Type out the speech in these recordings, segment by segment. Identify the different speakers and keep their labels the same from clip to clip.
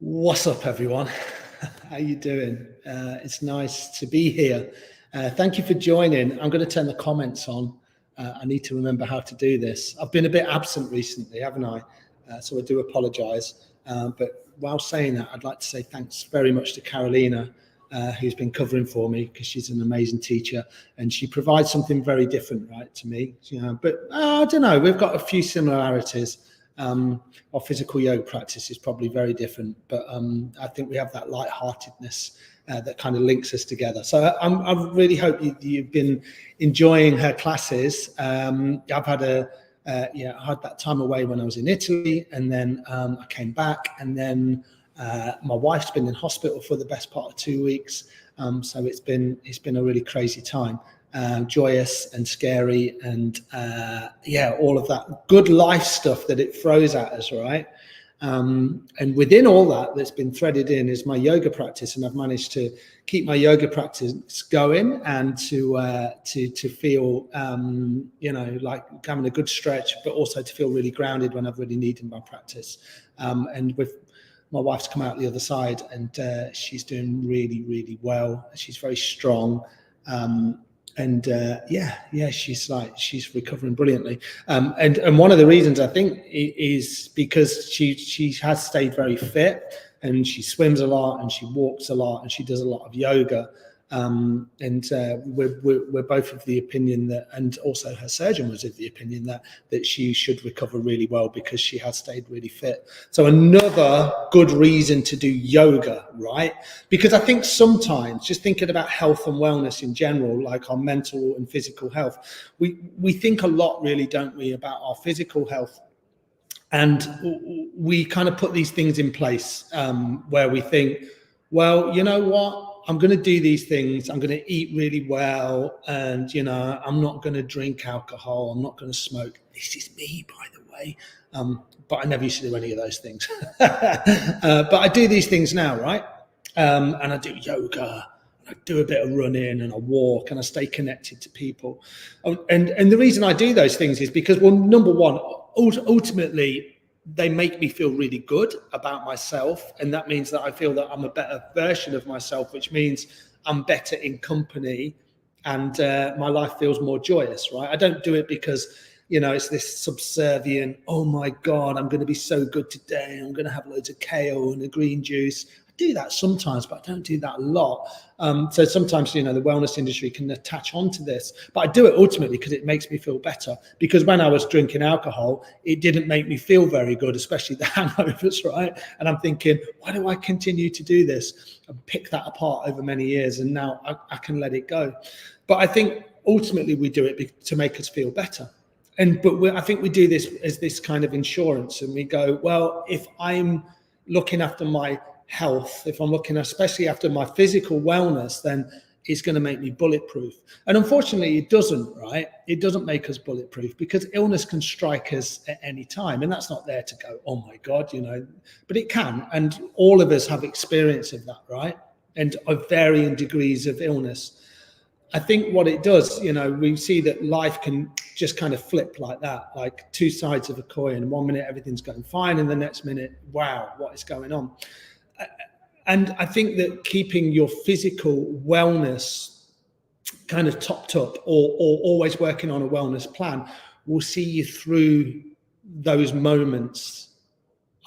Speaker 1: What's up, everyone? How you doing? It's nice to be here. Thank you for joining. I'm going to turn the comments on. I need to remember how to do this. I've been a bit absent recently, haven't I? So I do apologise. But while saying that, I'd like to say thanks very much to Carolina, who's been covering for me, because she's an amazing teacher and she provides something very different, right, to me. But I don't know. We've got a few similarities. Our physical yoga practice is probably very different, but I think we have that lightheartedness that kind of links us together. So I really hope you've been enjoying her classes. I've had I had that time away when I was in Italy, and then I came back, and then my wife's been in hospital for the best part of 2 weeks. So it's been a really crazy time. Joyous and scary, and all of that good life stuff that it throws at us, right? And within all that's been threaded in is my yoga practice, and I've managed to keep my yoga practice going and to feel like having a good stretch, but also to feel really grounded when I've really needed my practice. And with my wife's come out the other side, and she's doing really, really well. She's very strong. She's recovering brilliantly. And one of the reasons I think is because she has stayed very fit, and she swims a lot, and she walks a lot, and she does a lot of yoga. We're both of the opinion that, and also her surgeon was of the opinion that she should recover really well because she has stayed really fit. So another good reason to do yoga, right? Because I think sometimes, just thinking about health and wellness in general, like our mental and physical health, we think a lot, really, don't we, about our physical health. And we kind of put these things in place where we think, well, you know what? I'm going to do these things. I'm going to eat really well. And, I'm not going to drink alcohol. I'm not going to smoke. This is me, by the way. But I never used to do any of those things. But I do these things now, right? And I do yoga. I do a bit of running, and I walk, and I stay connected to people. And the reason I do those things is because, well, number one, ultimately, they make me feel really good about myself. And that means that I feel that I'm a better version of myself, which means I'm better in company, and my life feels more joyous, right? I don't do it because, it's this subservient, oh my God, I'm going to be so good today. I'm going to have loads of kale and a green juice. I do that sometimes, but I don't do that a lot. So sometimes, the wellness industry can attach onto this, but I do it ultimately because it makes me feel better. Because when I was drinking alcohol, it didn't make me feel very good, especially the hangovers, right? And I'm thinking, why do I continue to do this? I picked that apart over many years, and now I can let it go. But I think ultimately we do it to make us feel better. But I think we do this as this kind of insurance, and we go, well, if I'm looking after my health, if I'm looking especially after my physical wellness, then it's going to make me bulletproof. And unfortunately, it doesn't, right? It doesn't make us bulletproof, because illness can strike us at any time. And that's not there to go, oh my God, but it can. And all of us have experience of that, right? And of varying degrees of illness. I think what it does, we see that life can just kind of flip like that, like two sides of a coin. 1 minute, everything's going fine, and the next minute, wow, what is going on? And I think that keeping your physical wellness kind of topped up, or always working on a wellness plan, will see you through those moments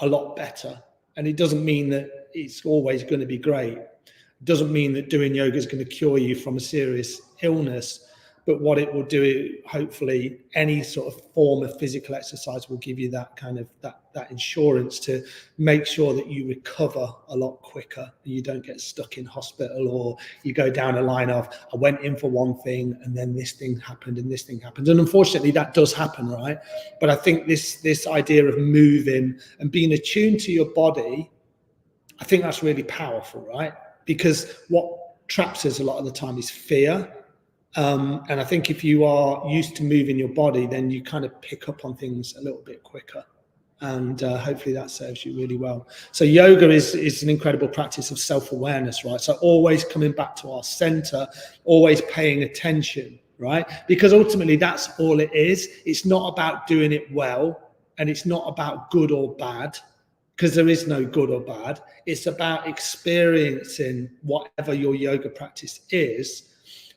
Speaker 1: a lot better. And it doesn't mean that it's always going to be great. It doesn't mean that doing yoga is going to cure you from a serious illness. But what it will do, hopefully, any sort of form of physical exercise will give you that kind of that insurance to make sure that you recover a lot quicker, and you don't get stuck in hospital, or you go down a line of, I went in for one thing and then this thing happened and this thing happened. And unfortunately, that does happen, right? But I think this idea of moving and being attuned to your body, I think that's really powerful, right? Because what traps us a lot of the time is fear. And I think if you are used to moving your body, then you kind of pick up on things a little bit quicker. And hopefully that serves you really well. So yoga is an incredible practice of self-awareness, right? So always coming back to our center, always paying attention, right? Because ultimately that's all it is. It's not about doing it well, and it's not about good or bad. because there is no good or bad. It's about experiencing whatever your yoga practice is,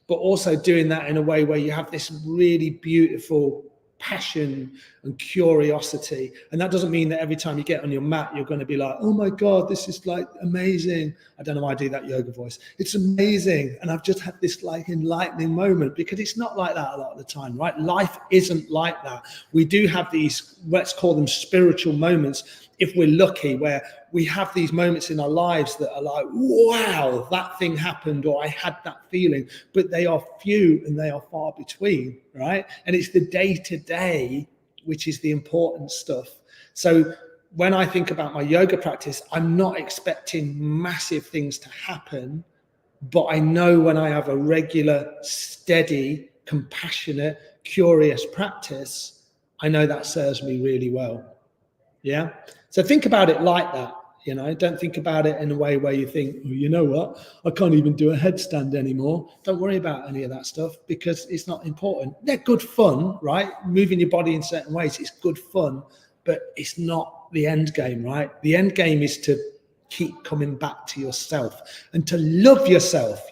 Speaker 1: but also doing that in a way where you have this really beautiful passion and curiosity. And that doesn't mean that every time you get on your mat, you're going to be like, oh my God, this is like amazing. I don't know why I do that yoga voice. It's amazing. And I've just had this like enlightening moment, because it's not like that a lot of the time, right? Life isn't like that. We do have these, let's call them spiritual moments, if we're lucky, where we have these moments in our lives that are like, wow, that thing happened, or I had that feeling, but they are few and they are far between, right? And it's the day-to-day which is the important stuff. So when I think about my yoga practice, I'm not expecting massive things to happen, but I know when I have a regular, steady, compassionate, curious practice, I know that serves me really well. Yeah. So think about it like that. Don't think about it in a way where you think, well, you know what, I can't even do a headstand anymore. Don't worry about any of that stuff, because it's not important. They're good fun, right? Moving your body in certain ways, it's good fun, but it's not the end game, right? The end game is to keep coming back to yourself and to love yourself,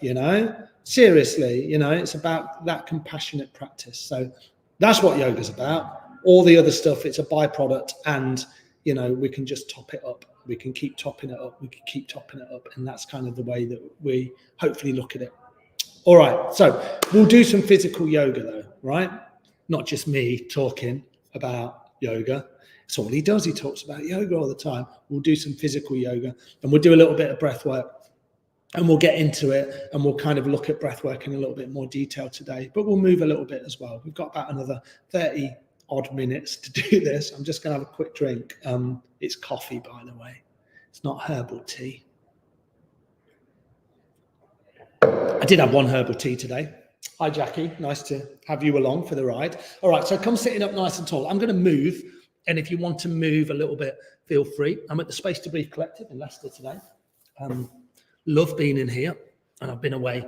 Speaker 1: seriously, it's about that compassionate practice. So that's what yoga's about. All the other stuff, it's a byproduct, and we can just top it up. We can keep topping it up. We can keep topping it up. And that's kind of the way that we hopefully look at it. All right. So we'll do some physical yoga though, right? Not just me talking about yoga. It's all he does. He talks about yoga all the time. We'll do some physical yoga, and we'll do a little bit of breath work, and we'll get into it, and we'll kind of look at breath work in a little bit more detail today, but we'll move a little bit as well. We've got about another 30 odd minutes to do this. I'm just going to have a quick drink. It's coffee, by the way. It's not herbal tea. I did have one herbal tea today. Hi, Jackie. Nice to have you along for the ride. All right, so come sitting up nice and tall. I'm going to move, and if you want to move a little bit, feel free. I'm at the Space to Breathe Collective in Leicester today. Love being in here, and I've been away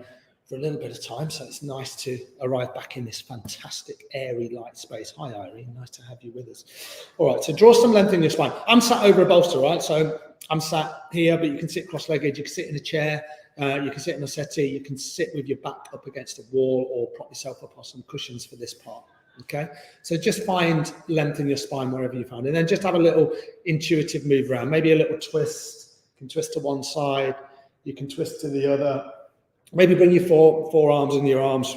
Speaker 1: for a little bit of time, so it's nice to arrive back in this fantastic, airy, light space. Hi, Irene. Nice to have you with us. All right, so draw some length in your spine. I'm sat over a bolster, right? So I'm sat here, but you can sit cross-legged. You can sit in a chair. You can sit in a settee. You can sit with your back up against a wall, or prop yourself up on some cushions for this part. Okay, so just find length in your spine wherever you find, and then just have a little intuitive move around. Maybe a little twist. You can twist to one side. You can twist to the other. Maybe bring your forearms in your arms,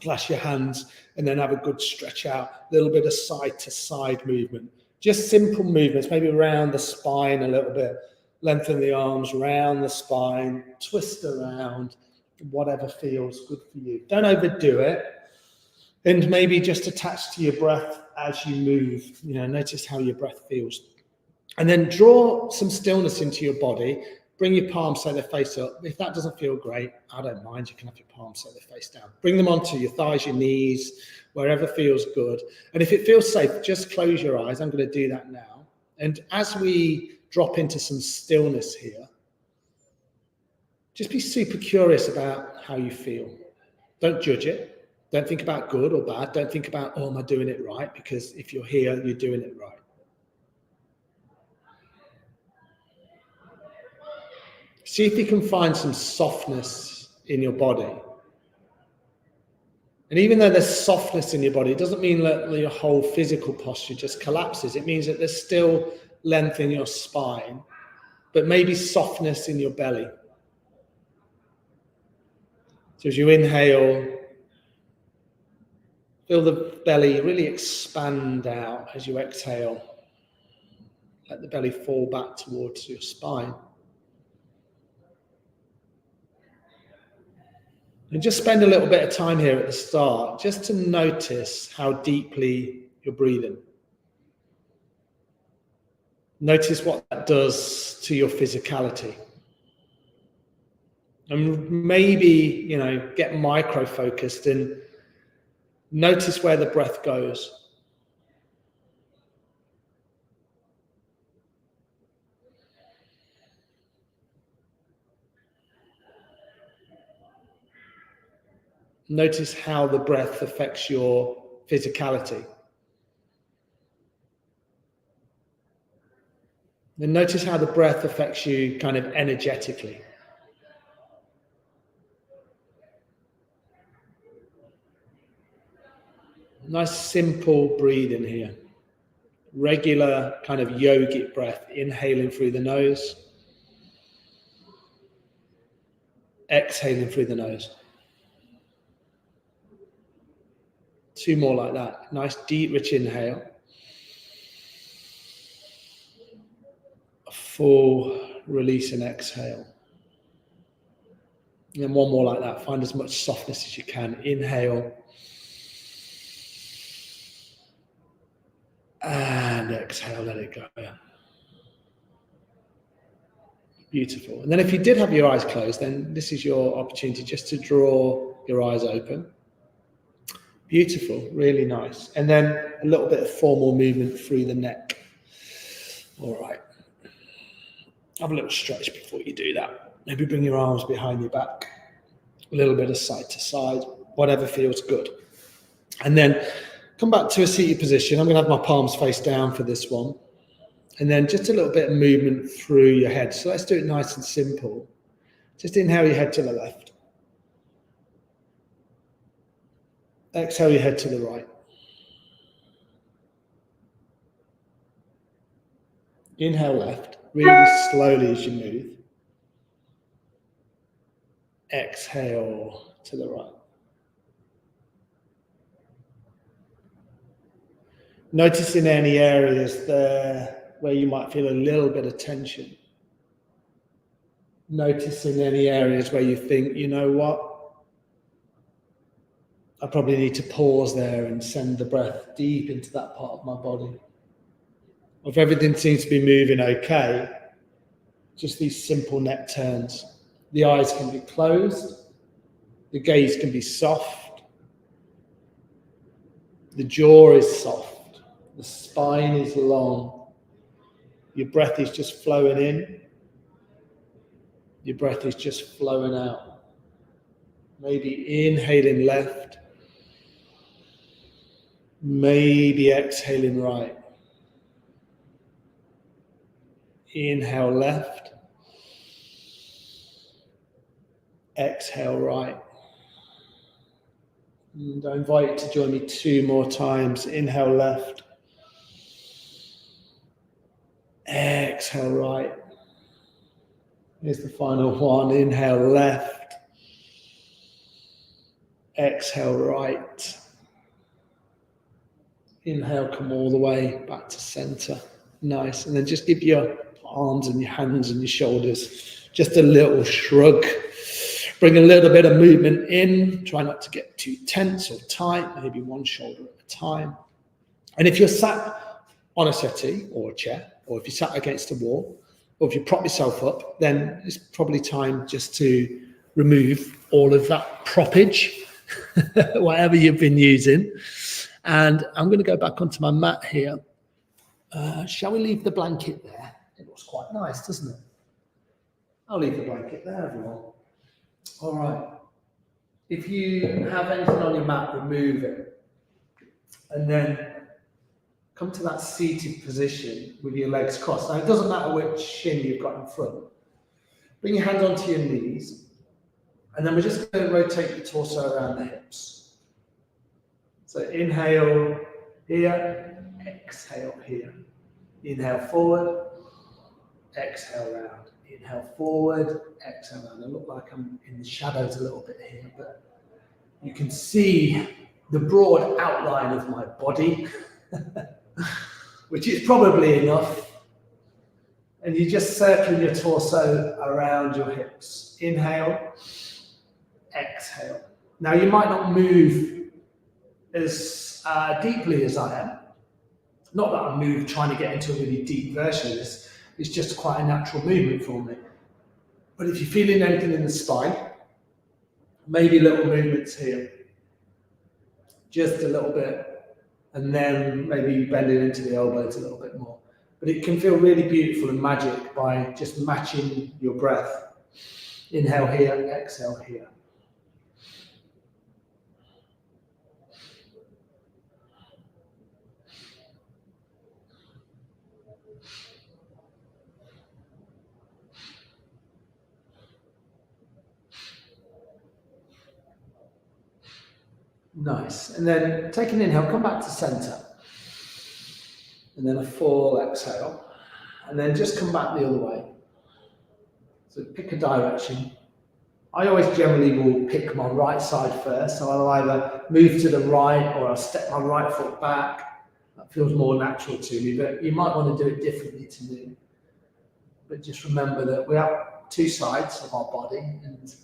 Speaker 1: clasp your hands, and then have a good stretch out. A little bit of side to side movement. Just simple movements, maybe around the spine a little bit. Lengthen the arms, round the spine, twist around, whatever feels good for you. Don't overdo it. And maybe just attach to your breath as you move. Notice how your breath feels. And then draw some stillness into your body. Bring your palms so they're face up. If that doesn't feel great, I don't mind. You can have your palms so they're face down. Bring them onto your thighs, your knees, wherever feels good. And if it feels safe, just close your eyes. I'm going to do that now. And as we drop into some stillness here, just be super curious about how you feel. Don't judge it. Don't think about good or bad. Don't think about, oh, am I doing it right? Because if you're here, you're doing it right. See if you can find some softness in your body. And even though there's softness in your body, it doesn't mean that your whole physical posture just collapses. It means that there's still length in your spine, but maybe softness in your belly. So as you inhale, feel the belly really expand out. As you exhale, let the belly fall back towards your spine. And just spend a little bit of time here at the start, just to notice how deeply you're breathing. Notice what that does to your physicality. And maybe, get micro-focused and notice where the breath goes. Notice how the breath affects your physicality. And notice how the breath affects you kind of energetically. Nice simple breathing here. Regular kind of yogic breath, inhaling through the nose, exhaling through the nose. 2 more like that. Nice deep, rich inhale. A full release and exhale. And then 1 more like that. Find as much softness as you can. Inhale. And exhale, let it go. Beautiful. And then if you did have your eyes closed, then this is your opportunity just to draw your eyes open. Beautiful, really nice. And then a little bit of formal movement through the neck. All right. Have a little stretch before you do that. Maybe bring your arms behind your back. A little bit of side to side, whatever feels good. And then come back to a seated position. I'm going to have my palms face down for this one. And then just a little bit of movement through your head. So let's do it nice and simple. Just inhale your head to the left. Exhale your head to the right. Inhale left, really slowly as you move. Exhale to the right. Noticing any areas there where you might feel a little bit of tension. Noticing any areas where you think, you know what? I probably need to pause there and send the breath deep into that part of my body. If everything seems to be moving okay, just these simple neck turns. The eyes can be closed. The gaze can be soft. The jaw is soft. The spine is long. Your breath is just flowing in. Your breath is just flowing out. Maybe inhaling left. Maybe exhaling right. Inhale left. Exhale right. And I invite you to join me 2 more times. Inhale left. Exhale right. Here's the final one. Inhale left. Exhale right. Inhale, come all the way back to center. Nice. And then just give your arms and your hands and your shoulders just a little shrug. Bring a little bit of movement in. Try not to get too tense or tight. Maybe one shoulder at a time. And if you're sat on a settee or a chair, or if you're sat against a wall, or if you prop yourself up, then it's probably time just to remove all of that proppage, whatever you've been using. And I'm going to go back onto my mat here. Shall we leave the blanket there? It looks quite nice, doesn't it? I'll leave the blanket there, everyone. All right. If you have anything on your mat, remove it. And then come to that seated position with your legs crossed. Now, it doesn't matter which shin you've got in front. Bring your hands onto your knees. And then we're just going to rotate your torso around the hips. So inhale here, exhale here. Inhale forward, exhale round. Inhale forward, exhale round. I look like I'm in the shadows a little bit here, but you can see the broad outline of my body, which is probably enough. And you just circle your torso around your hips. Inhale, exhale. Now you might not move as deeply as I am. Not that I move trying to get into a really deep version of this. It's just quite a natural movement for me. But if you're feeling anything in the spine, maybe little movements here. Just a little bit. And then maybe bending into the elbows a little bit more. But it can feel really beautiful and magic by just matching your breath. Inhale here, exhale here. Nice. And then take an inhale, come back to center. And then a full exhale. And then just come back the other way. So pick a direction. I always generally will pick my right side first. So I'll either move to the right or I'll step my right foot back. That feels more natural to me, but you might want to do it differently to me. But just remember that we have two sides of our body, and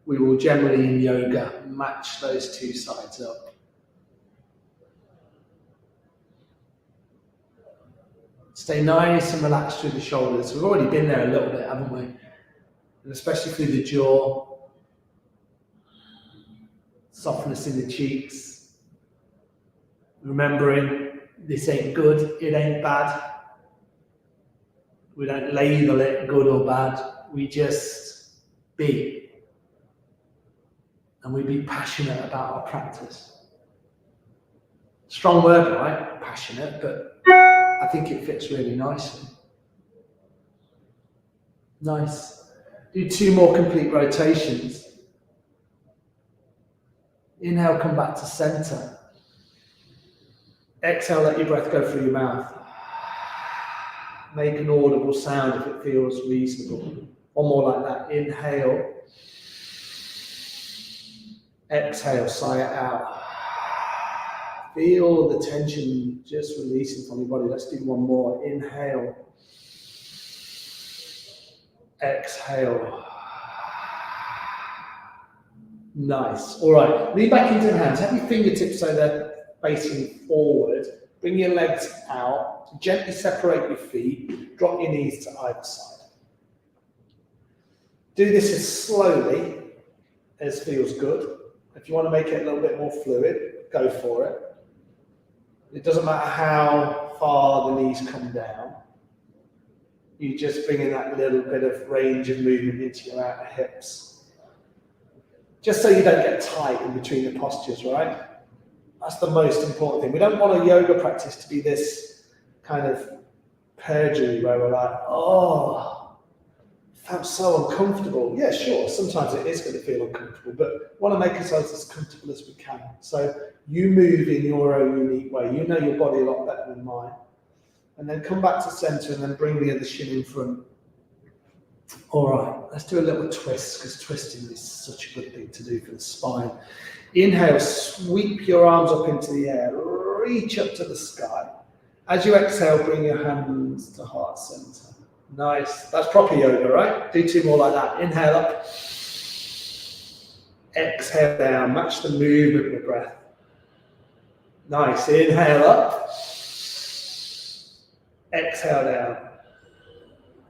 Speaker 1: we will generally in yoga match those two sides up. Stay nice and relaxed through the shoulders. We've already been there a little bit, haven't we? And especially through the jaw. Softness in the cheeks. Remembering this ain't good, it ain't bad. We don't label it good or bad. We just be. And we be passionate about our practice. Strong word, right? Passionate, but I think it fits really nicely. Nice. Do 2 more complete rotations. Inhale, come back to center. Exhale, let your breath go through your mouth. Make an audible sound if it feels reasonable. One more like that. Inhale. Exhale, sigh it out. Feel the tension just releasing from your body. Let's do one more. Inhale. Exhale. Nice. All right. Lean back into the hands. Have your fingertips so they're facing forward. Bring your legs out. Gently separate your feet. Drop your knees to either side. Do this as slowly as feels good. If you want to make it a little bit more fluid, go for it. It doesn't matter how far the knees come down. You just bring in that little bit of range of movement into your outer hips. Just so you don't get tight in between the postures, right? That's the most important thing. We don't want a yoga practice to be this kind of perjury where we're like, oh, felt so uncomfortable. Yeah, sure, sometimes it is going to feel uncomfortable, but we want to make ourselves as comfortable as we can. So you move in your own unique way. You know your body a lot better than mine. And then come back to center and then bring the other shin in front. All right, let's do a little twist, because twisting is such a good thing to do for the spine. Inhale, sweep your arms up into the air, reach up to the sky. As you exhale, bring your hands to heart center. Nice, that's proper yoga, right? Do 2 more like that. Inhale up, exhale down, match the movement with the breath. Nice, inhale up, exhale down.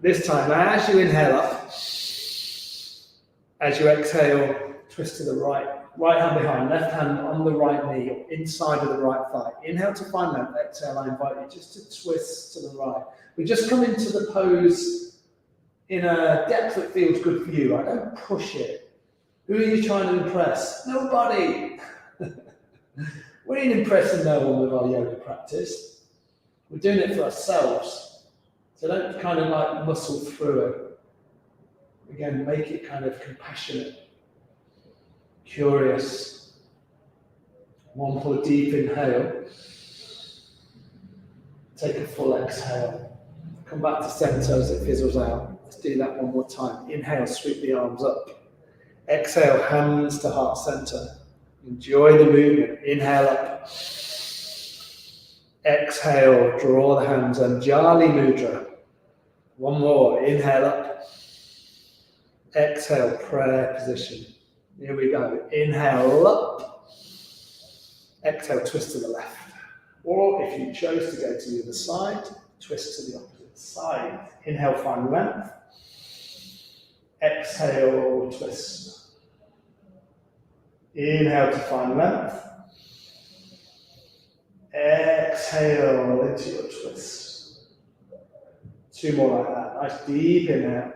Speaker 1: This time, as you inhale up, as you exhale, twist to the right. Right hand behind, left hand on the right knee, or inside of the right thigh. Inhale to find length, exhale, I invite you just to twist to the right. We just come into the pose in a depth that feels good for you. Right? Don't push it. Who are you trying to impress? Nobody. We ain't impressing no one with our yoga practice. We're doing it for ourselves. So don't kind of like muscle through it. Again, make it kind of compassionate, curious. One full deep inhale. Take a full exhale. Come back to center as it fizzles out. Let's do that one more time. Inhale, sweep the arms up. Exhale, hands to heart center. Enjoy the movement. Inhale up. Exhale, draw the hands, Anjali Mudra. One more. Inhale up. Exhale, prayer position. Here we go. Inhale up. Exhale, twist to the left. Or if you chose to go to the other side, twist to the opposite side. Inhale, find length. Exhale, twist. Inhale to find length. Exhale into your twist. 2 more like that. Nice deep inhale.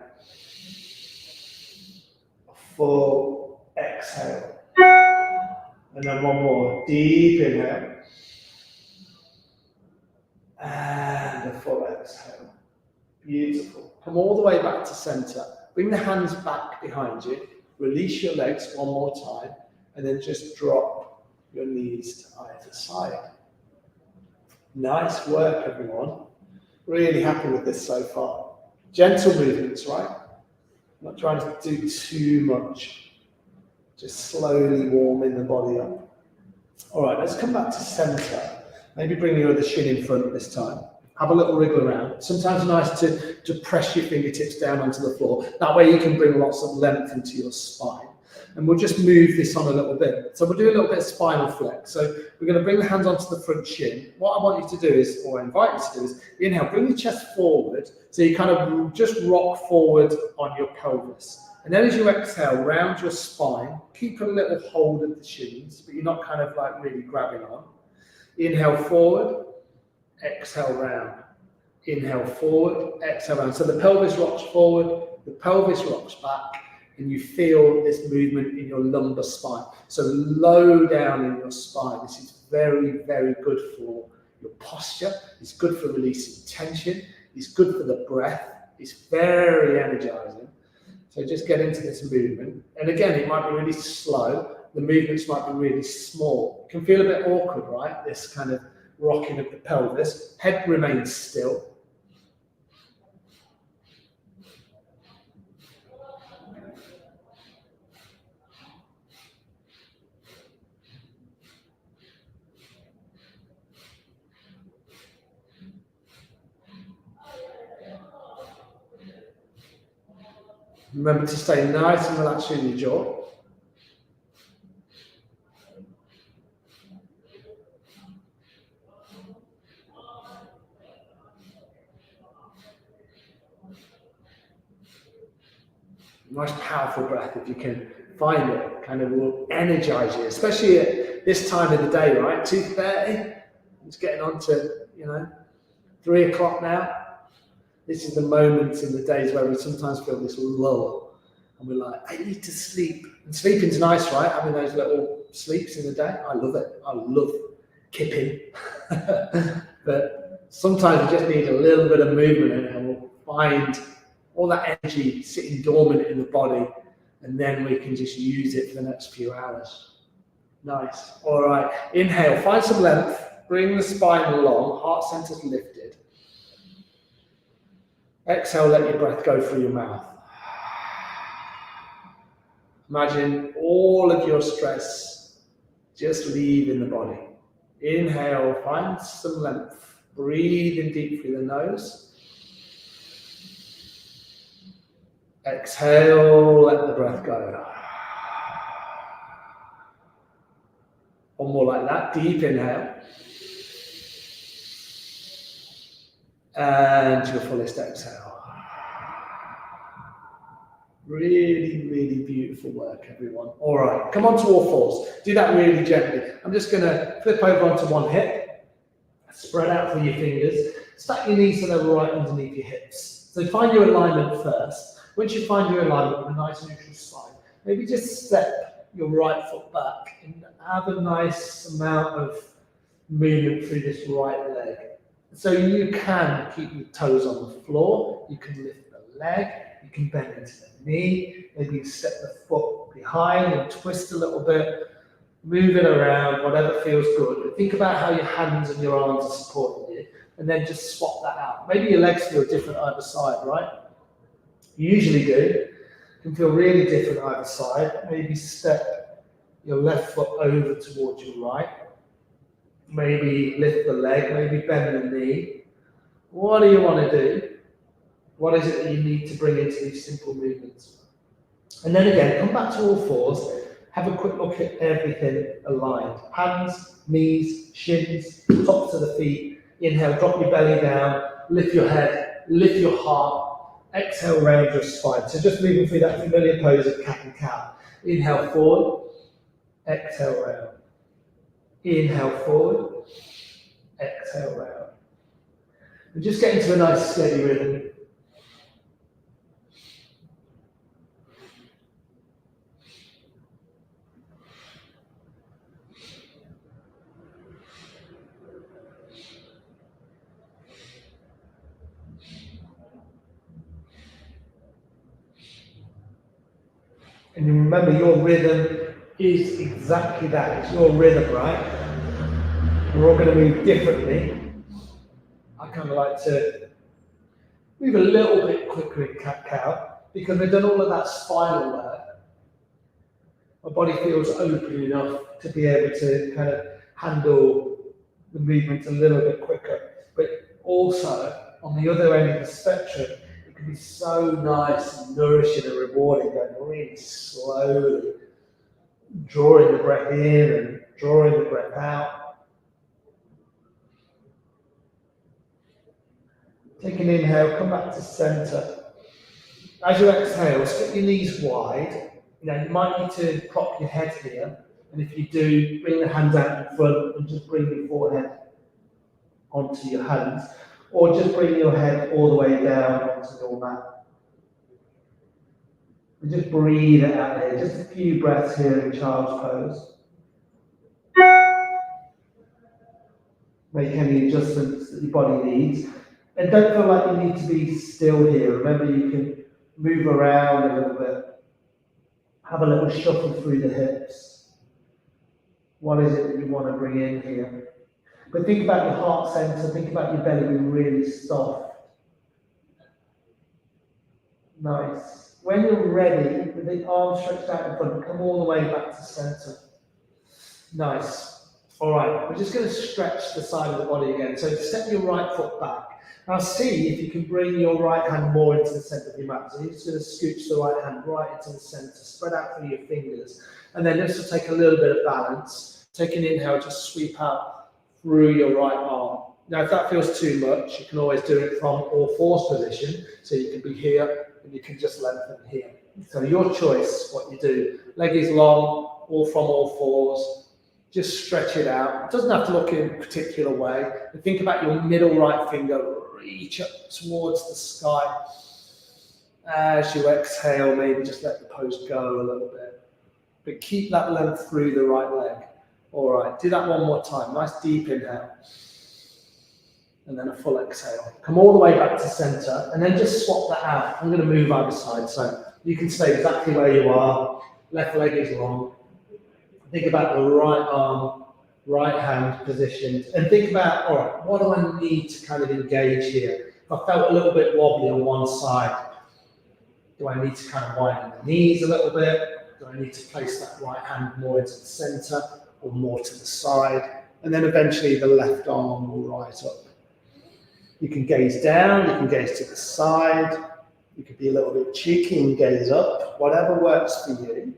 Speaker 1: Full exhale. And then one more. Deep inhale. And a full exhale. Beautiful. Come all the way back to center. Bring the hands back behind you. Release your legs one more time. And then just drop your knees to either side. Nice work, everyone. Really happy with this so far. Gentle movements, right? Not trying to do too much. Just slowly warming the body up. All right, let's come back to center. Maybe bring your other shin in front this time. Have a little wriggle around. Sometimes it's nice to press your fingertips down onto the floor. That way you can bring lots of length into your spine. And we'll just move this on a little bit. So we'll do a little bit of spinal flex. So we're going to bring the hands onto the front shin. What I want you to do is, or I invite you to do is, inhale, bring the chest forward. So you kind of just rock forward on your pelvis. And then as you exhale, round your spine, keep a little hold of the shins, but you're not kind of like really grabbing on. Inhale forward, exhale round. Inhale forward, exhale round. So the pelvis rocks forward, the pelvis rocks back, and you feel this movement in your lumbar spine. So low down in your spine. This is very, very good for your posture. It's good for releasing tension. It's good for the breath. It's very energizing. So just get into this movement. And again, it might be really slow. The movements might be really small. It can feel a bit awkward, right? This kind of rocking of the pelvis. Head remains still. Remember to stay nice and relaxed in your jaw. Nice powerful breath if you can find it. Kind of will energize you, especially at this time of the day, right? 2:30. It's getting on to, 3 o'clock now. This is the moments in the days where we sometimes feel this lull. And we're like, I need to sleep. And sleeping's nice, right? Having those little sleeps in the day. I love it. I love kipping. But sometimes we just need a little bit of movement in it, and we'll find all that energy sitting dormant in the body, and then we can just use it for the next few hours. Nice. All right. Inhale. Find some length. Bring the spine along. Heart center's lifted. Exhale, let your breath go through your mouth. Imagine all of your stress just leaving the body. Inhale, find some length. Breathe in deep through the nose. Exhale, let the breath go. One more like that. Deep inhale. And to your fullest exhale. Really, really beautiful work, everyone. All right, come on to all fours. Do that really gently. I'm just going to flip over onto one hip. Spread out through your fingers. Stack your knees so they're right underneath your hips. So find your alignment first. Once you find your alignment with a nice neutral spine, maybe just step your right foot back and have a nice amount of movement through this right leg. So you can keep your toes on the floor, you can lift the leg, you can bend into the knee, maybe you step the foot behind and twist a little bit, move it around, whatever feels good. Think about how your hands and your arms are supporting you, and then just swap that out. Maybe your legs feel different either side, right? You usually do. It can feel really different either side. Maybe step your left foot over towards your right. Maybe lift the leg, maybe bend the knee. What do you want to do? What is it that you need to bring into these simple movements? And then again, come back to all fours. Have a quick look at everything aligned. Hands, knees, shins, tops of the feet. Inhale, drop your belly down, lift your head, lift your heart. Exhale, round your spine. So just moving through that familiar pose of cat and cow. Inhale forward, exhale round. Inhale forward, exhale round. And just get into a nice steady rhythm. And remember, your rhythm is exactly that. It's your rhythm, right? We're all going to move differently. I kind of like to move a little bit quicker in cat-cow because we've done all of that spinal work. My body feels open enough to be able to kind of handle the movements a little bit quicker. But also, on the other end of the spectrum, it can be so nice and nourishing and rewarding going really slowly, drawing the breath in and drawing the breath out. Take an inhale, come back to center. As you exhale, split your knees wide. You might need to prop your head here, and if you do, bring the hands out in front and just bring your forehead onto your hands, or just bring your head all the way down onto your mat. And just breathe it out here, just a few breaths here in child's pose. Make any adjustments that your body needs. And don't feel like you need to be still here. Remember, you can move around a little bit. Have a little shuffle through the hips. What is it that you want to bring in here? But think about your heart center, think about your belly being really soft. Nice. When you're ready, with the arms stretched out in front, come all the way back to center. Nice. All right, we're just going to stretch the side of the body again. So step your right foot back. Now see if you can bring your right hand more into the center of your mat. So you're just going to scooch the right hand right into the center, spread out through your fingers. And then just to take a little bit of balance, take an inhale, just sweep out through your right arm. Now if that feels too much, you can always do it from all fours position. So you can be here and you can just lengthen here. So your choice, what you do. Leg is long, all from all fours. Just stretch it out. It doesn't have to look in a particular way. But think about your middle right finger, reach up towards the sky. As you exhale, maybe just let the pose go a little bit. But keep that length through the right leg. All right, do that one more time. Nice deep inhale. And then a full exhale. Come all the way back to center, and then just swap that out. I'm going to move either side, so you can stay exactly where you are. Left leg is long. Think about the right arm, right hand positioned, and think about, all right, what do I need to kind of engage here? If I felt a little bit wobbly on one side, do I need to kind of widen the knees a little bit? Do I need to place that right hand more into the center or more to the side? And then eventually the left arm will rise up. You can gaze down, you can gaze to the side, you could be a little bit cheeky and gaze up, whatever works for you.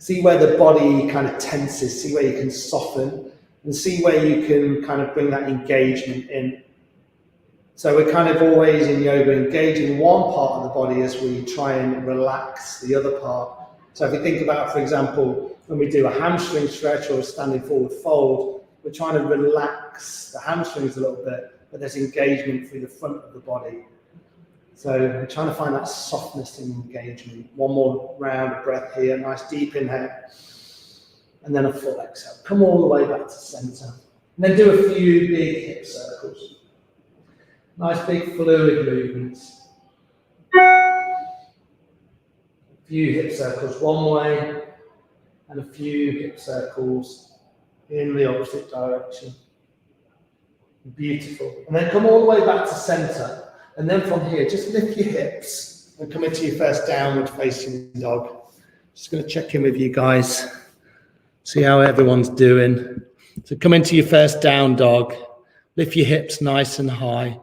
Speaker 1: See where the body kind of tenses, see where you can soften, and see where you can kind of bring that engagement in. So we're kind of always in yoga engaging one part of the body as we try and relax the other part. So if you think about, for example, when we do a hamstring stretch or a standing forward fold, we're trying to relax the hamstrings a little bit, but there's engagement through the front of the body. So we're trying to find that softness and engagement. One more round of breath here, nice deep inhale, and then a full exhale. Come all the way back to center. And then do a few big hip circles. Nice big fluid movements. A few hip circles one way, and a few hip circles in the opposite direction. Beautiful. And then come all the way back to center. And then from here, just lift your hips and come into your first downward facing dog. Just going to check in with you guys, see how everyone's doing. So come into your first down dog. Lift your hips nice and high.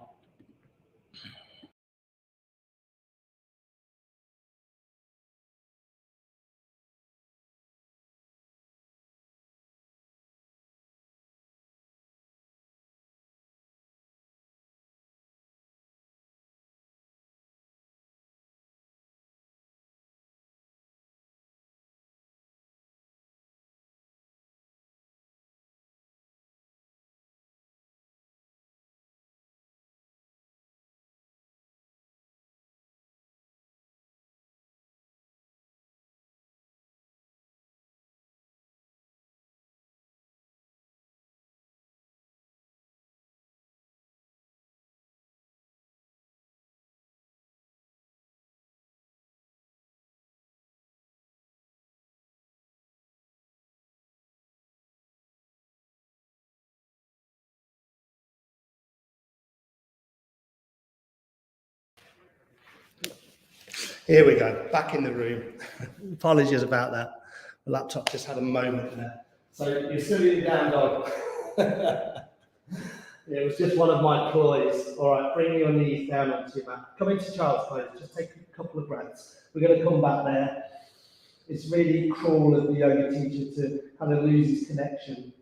Speaker 1: Here we go, back in the room. Apologies about that. The laptop just had a moment in there. So you're still in down dog. It was just one of my ploys. All right, bring your knees down onto your mat. Come into child's pose, just take a couple of breaths. We're going to come back there. It's really cruel of the yoga teacher to kind of lose his connection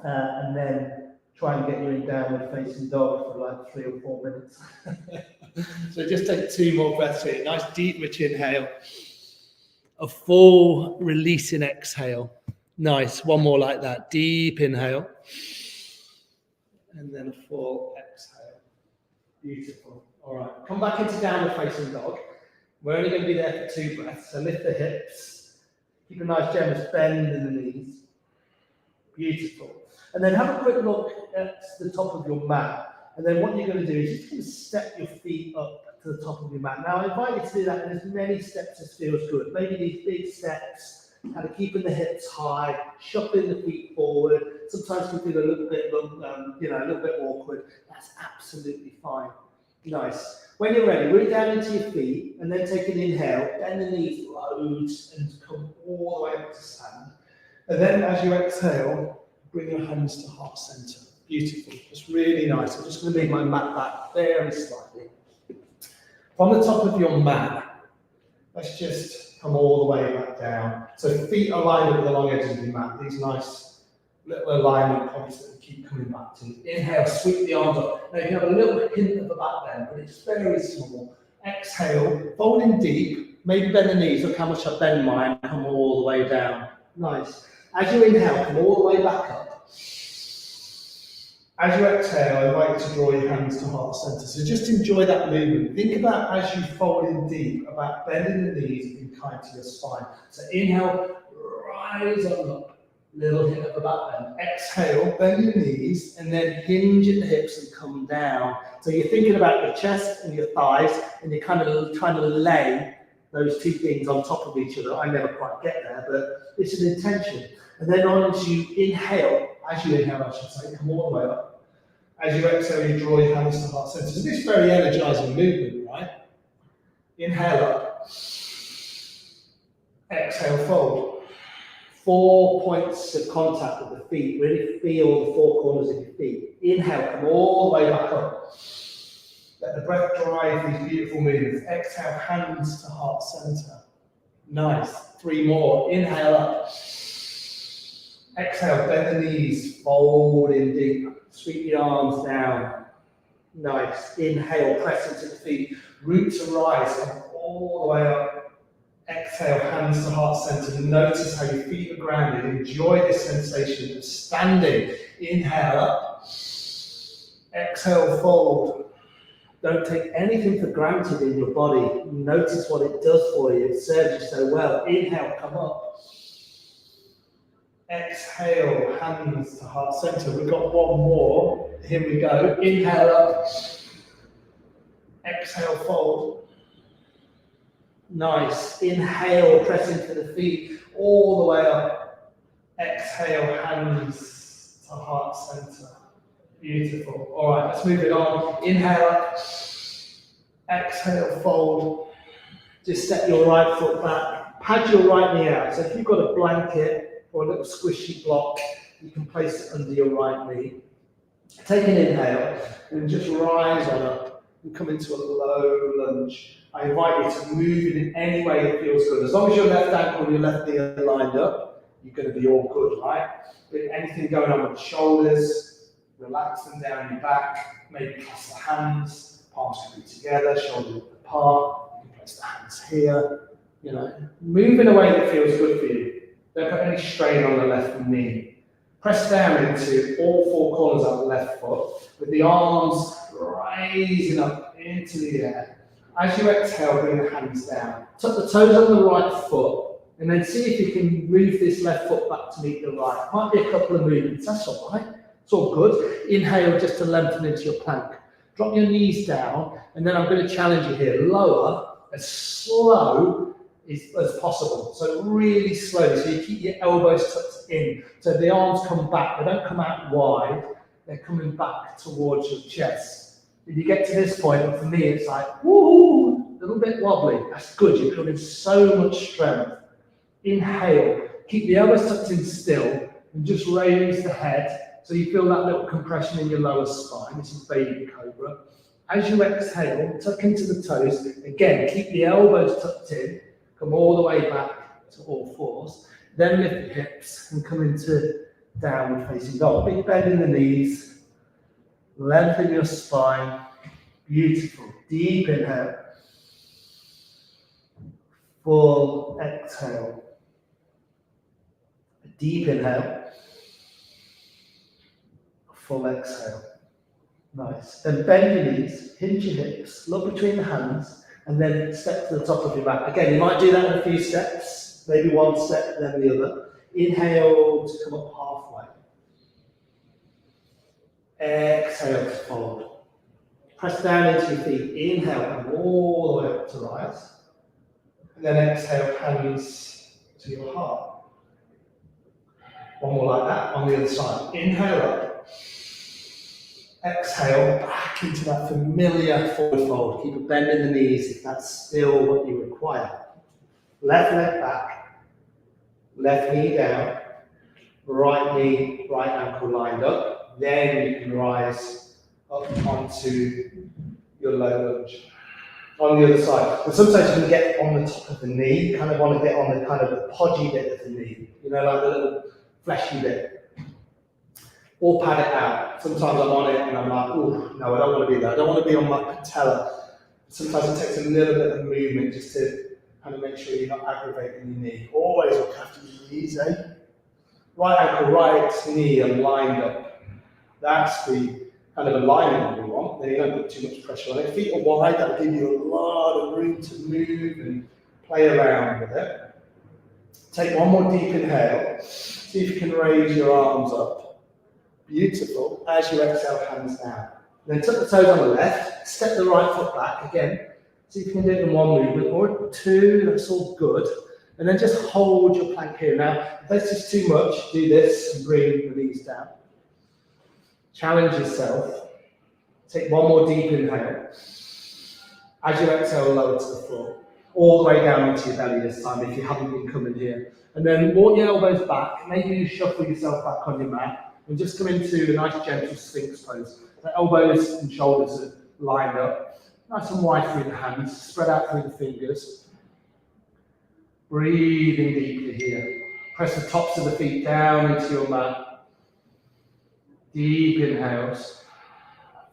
Speaker 1: and then try and get you in downward facing dog for like 3 or 4 minutes. So just take 2 more breaths here. Nice deep, rich inhale. A full releasing exhale. Nice. One more like that. Deep inhale. And then a full exhale. Beautiful. All right. Come back into downward facing dog. We're only going to be there for 2 breaths. So lift the hips. Keep a nice generous bend in the knees. Beautiful. And then have a quick look at the top of your mat. And then what you're going to do is just kind of step your feet up to the top of your mat. Now, I invite you to do that in as many steps as feels good. Maybe these big steps, kind of keeping the hips high, shuffling the feet forward. Sometimes we feel a little bit, a little bit awkward. That's absolutely fine. Nice. When you're ready, root down into your feet, and then take an inhale. Bend the knees loads and come all the way up to stand. And then as you exhale, bring your hands to heart center. Beautiful. It's really nice. I'm just going to leave my mat back very slightly. From the top of your mat, let's just come all the way back down. So feet are lined with the long edges of your mat. These nice little alignment points that we keep coming back to. Inhale, sweep the arms up. Now you can have a little hint of a back bend, but it's very small. Exhale, folding deep. Maybe bend the knees. Look how much I bend mine. Come all the way down. Nice. As you inhale, come all the way back up. As you exhale, I invite you to draw your hands to heart center. So just enjoy that movement. Think about as you fold in deep, about bending the knees and being kind to your spine. So inhale, rise on up. Little hit of a back bend. Exhale, bend your knees, and then hinge at the hips and come down. So you're thinking about your chest and your thighs, and you're kind of trying to lay those 2 things on top of each other. I never quite get there, but it's an intention. And then as you inhale, I should say, come all the way up. As you exhale, you draw your hands to heart center. So this is very energizing movement, right? Inhale up. Exhale, fold. 4 points of contact with the feet. Really feel the 4 corners of your feet. Inhale, come all the way back up. Let the breath drive these beautiful movements. Exhale, hands to heart center. Nice. 3 more. Inhale up. Exhale, bend the knees, fold in deep. Sweep your arms down. Nice. Inhale, press into the feet. Root to rise, come all the way up. Exhale, hands to heart center. Notice how your feet are grounded. Enjoy this sensation of standing. Inhale up. Exhale, fold. Don't take anything for granted in your body. Notice what it does for you. It serves you so well. Inhale, come up. Exhale, hands to heart center. We've got 1 more. Here we go. Inhale up. Exhale, fold. Nice. Inhale, press into the feet all the way up. Exhale, hands to heart center. Beautiful. All right, let's move it on. Inhale up. Exhale, fold. Just step your right foot back. Pad your right knee out. So if you've got a blanket or a little squishy block, you can place it under your right knee. Take an inhale and just rise on up and come into a low lunge. I invite you to move in any way that feels good. As long as your left ankle and your left knee are lined up, you're going to be all good, right? But anything going on with the shoulders, relax them down your back, maybe cross the hands, palms can be together, shoulders apart, you can place the hands here, move in a way that feels good for you. Don't put any strain on the left knee. Press down into all 4 corners of the left foot with the arms rising up into the air. As you exhale, bring the hands down. Tuck the toes on the right foot and then see if you can move this left foot back to meet the right. Might be a couple of movements, that's all right. It's all good. Inhale just to lengthen into your plank. Drop your knees down and then I'm going to challenge you here. Lower as slow as possible. So really slowly. So you keep your elbows tucked in. So the arms come back. They don't come out wide. They're coming back towards your chest. If you get to this point, and for me, it's like, woo! a little bit wobbly. That's good. You're building so much strength. Inhale. Keep the elbows tucked in still and just raise the head so you feel that little compression in your lower spine. This is baby cobra. As you exhale, tuck into the toes. Again, keep the elbows tucked in. Come all the way back to all fours. Then lift the hips and come into downward facing dog. Big bend in the knees. Lengthen your spine. Beautiful. Deep inhale. Full exhale. Deep inhale. Full exhale. Nice. Then bend your knees, hinge your hips, look between the hands, and then step to the top of your mat. Again, you might do that in a few steps, maybe one step, then the other. Inhale to come up halfway. Exhale to fold. Press down into your feet. Inhale, and all the way up to rise. And then exhale, hands to your heart. One more like that on the other side. Inhale up. Exhale back into that familiar forward fold. Keep a bend in the knees if that's still what you require. Left leg back. Left knee down. Right knee, right ankle lined up. Then you can rise up onto your low lunge. On the other side. And sometimes you can get on the top of the knee. You kind of want to get on the kind of the podgy bit of the knee. You know, like the little fleshy bit. Or pad it out. Sometimes I'm on it and I'm like, oh, no, I don't want to be there. I don't want to be on my patella. Sometimes it takes a little bit of movement just to kind of make sure you're not aggravating your knee. Always look after your knees, eh? Right ankle, right knee are lined up. That's the kind of alignment we want. Then you don't put too much pressure on it. Feet are wide, that'll give you a lot of room to move and play around with it. Take one more deep inhale. See if you can raise your arms up. Beautiful. As you exhale, hands down. Then tuck the toes on the left, step the right foot back again. See if you can do it in one movement or two, that's all good. And then just hold your plank here. Now, if that's just too much, do this and bring the knees down. Challenge yourself. Take one more deep inhale. As you exhale, lower to the floor. All the way down into your belly this time if you haven't been coming here. And then walk your elbows back. Maybe you shuffle yourself back on your mat. And just come into a nice gentle Sphinx pose. The elbows and shoulders are lined up. Nice and wide through the hands. Spread out through the fingers. Breathing deeply here. Press the tops of the feet down into your mat. Deep inhales.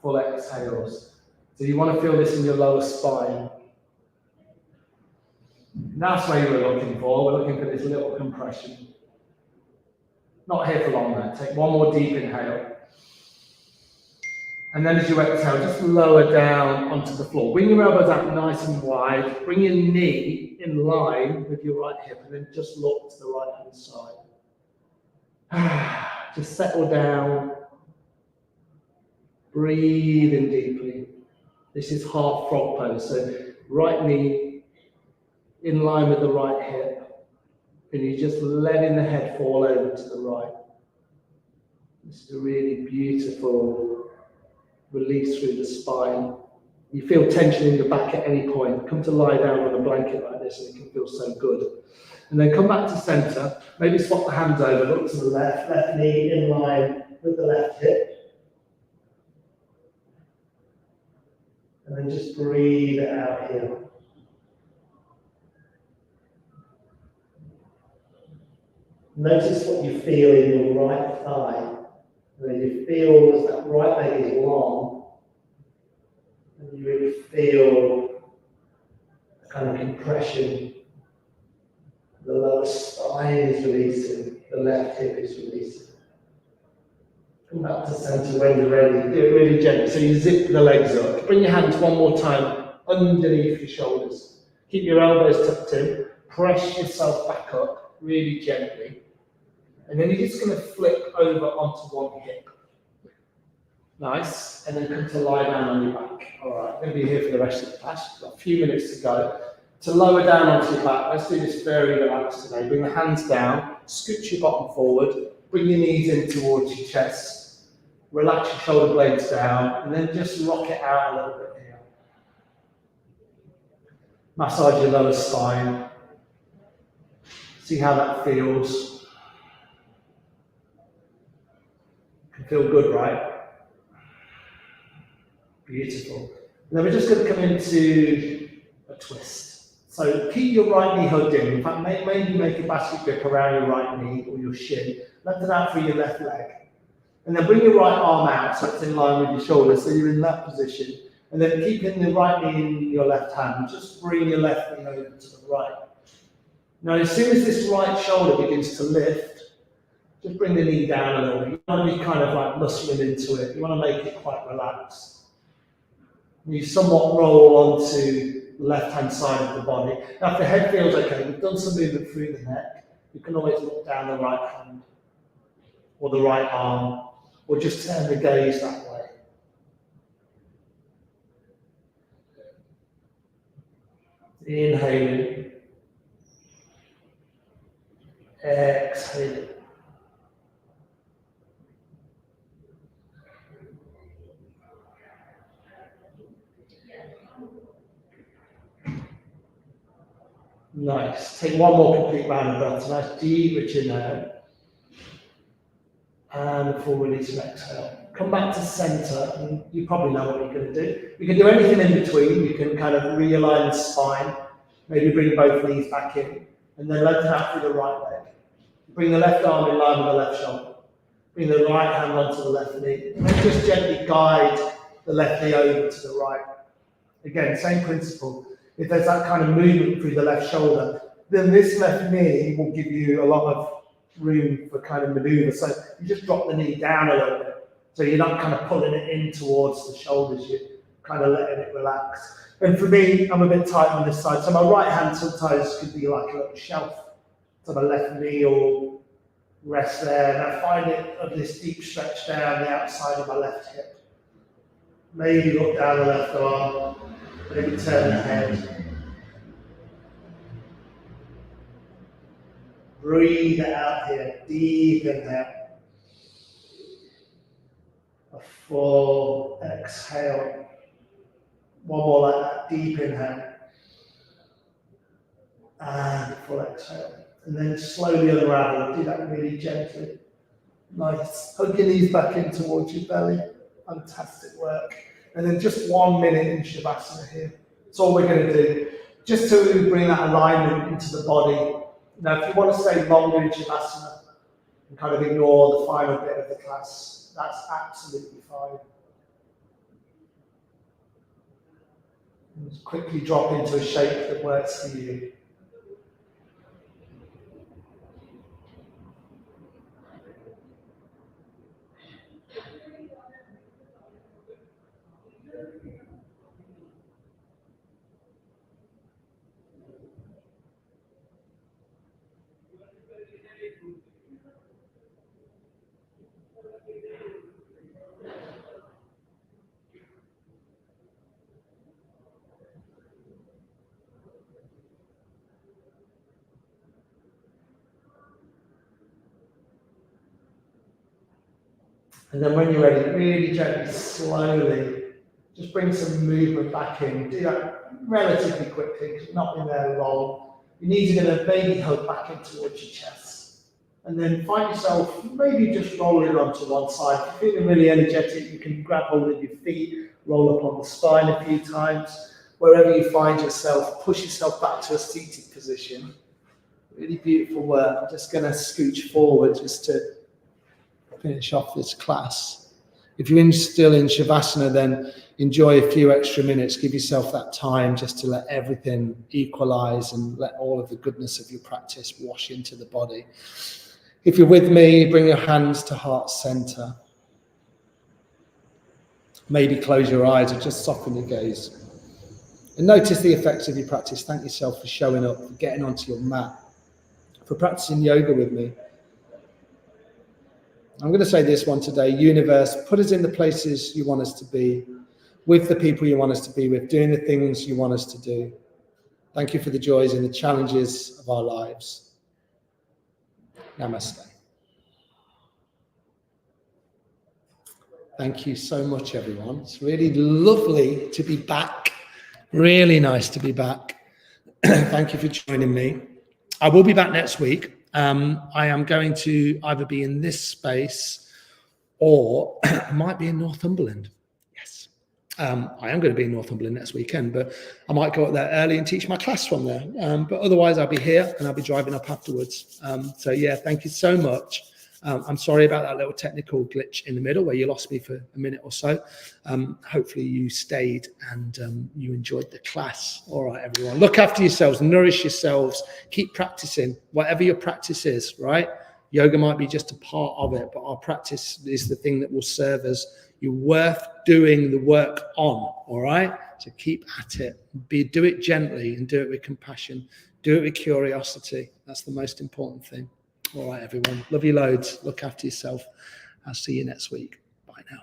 Speaker 1: Full exhales. So you want to feel this in your lower spine. And that's what we're looking for. We're looking for this little compression. Not here for long then. Take one more deep inhale. And then as you exhale, just lower down onto the floor. Bring your elbows out nice and wide. Bring your knee in line with your right hip and then just look to the right hand side. Just settle down. Breathe in deeply. This is half frog pose. So right knee in line with the right hip. And you're just letting the head fall over to the right. This is a really beautiful release through the spine. You feel tension in your back at any point. Come to lie down on a blanket like this and it can feel so good. And then come back to center. Maybe swap the hands over. Look to the left. Left knee in line with the left hip. And then just breathe it out here. Notice what you feel in your right thigh. And then you feel as that right leg is long. And you really feel a kind of compression. The lower spine is releasing. The left hip is releasing. Come back to center when you're ready. Do it really gently. So you zip the legs up. Bring your hands one more time underneath your shoulders. Keep your elbows tucked in. Press yourself back up really gently. And then you're just going to flip over onto one hip. Nice. And then come to lie down on your back. All right, I'm going to be here for the rest of the class. We've got a few minutes to go. To lower down onto your back, let's do this very relaxed today. Bring the hands down, scooch your bottom forward, bring your knees in towards your chest, relax your shoulder blades down, and then just rock it out a little bit here. Massage your lower spine. See how that feels. Can feel good, right? Beautiful. And then we're just going to come into a twist. So keep your right knee hugged in. In fact, maybe make a basket grip around your right knee or your shin. Left it out through your left leg. And then bring your right arm out so it's in line with your shoulder, so you're in that position. And then keeping the right knee in your left hand, just bring your left knee over to the right. Now, as soon as this right shoulder begins to lift, just bring the knee down a little bit. You want to be kind of like muscling into it. You want to make it quite relaxed. You somewhat roll onto the left-hand side of the body. Now, if the head feels okay, we've done some movement through the neck. You can always look down the right hand or the right arm, or just turn the gaze that way. Inhaling. Exhaling. Nice. Take one more complete round of breath. Nice deep, rich inhale. And full release and exhale. Come back to center, and you probably know what you're going to do. You can do anything in between. You can kind of realign the spine, maybe bring both knees back in, and then lengthen out through the right leg. Bring the left arm in line with the left shoulder. Bring the right hand onto the left knee, and then just gently guide the left knee over to the right. Again, same principle. If there's that kind of movement through the left shoulder, then this left knee will give you a lot of room for kind of maneuver. So you just drop the knee down a little bit. So you're not kind of pulling it in towards the shoulders, you're kind of letting it relax. And for me, I'm a bit tight on this side. So my right hand sometimes could be like a little shelf. So my left knee will rest there. And I find it of this deep stretch down the outside of my left hip. Maybe look down the left arm. Maybe turn the head. Breathe out here, deep inhale. A full exhale. One more like that, deep inhale. And full exhale. And then slowly unravel, do that really gently. Nice. Hug your knees back in towards your belly. Fantastic work. And then just 1 minute in Shavasana here. That's all we're going to do. Just to bring that alignment into the body. Now, if you want to stay longer in Shavasana and kind of ignore the final bit of the class, that's absolutely fine. And just quickly drop into a shape that works for you. And then when you're ready, really gently, slowly, just bring some movement back in. Do that relatively quickly, because you're not in there long. Your knees are going to maybe hug back in towards your chest. And then find yourself maybe just rolling onto one side. If you're feeling really energetic, you can grab hold of your feet, roll up on the spine a few times. Wherever you find yourself, push yourself back to a seated position. Really beautiful work. I'm just going to scooch forward just to finish off this class. If you're still in Shavasana, then enjoy a few extra minutes. Give yourself that time just to let everything equalize and let all of the goodness of your practice wash into the body. If you're with me, bring your hands to heart center. Maybe close your eyes or just soften your gaze. And notice the effects of your practice. Thank yourself for showing up, for getting onto your mat, for practicing yoga with me. I'm going to say this one today. Universe, put us in the places you want us to be, with the people you want us to be with, doing the things you want us to do. Thank you for the joys and the challenges of our lives. Namaste. Thank you so much, everyone. It's really lovely to be back. Really nice to be back. Thank you for joining me. I will be back next week. I am going to either be in this space or I might be in Northumberland. Yes. I am going to be in Northumberland next weekend, but I might go up there early and teach my class from there. But otherwise, I'll be here and I'll be driving up afterwards. So yeah, thank you so much. I'm sorry about that little technical glitch in the middle where you lost me for a minute or so. Hopefully you stayed and you enjoyed the class. All right, everyone. Look after yourselves, nourish yourselves, keep practicing, whatever your practice is, right? Yoga might be just a part of it, but our practice is the thing that will serve us. You're worth doing the work on, all right? So keep at it. Do it gently and do it with compassion. Do it with curiosity. That's the most important thing. All right, everyone. Love you loads. Look after yourself. I'll see you next week. Bye now.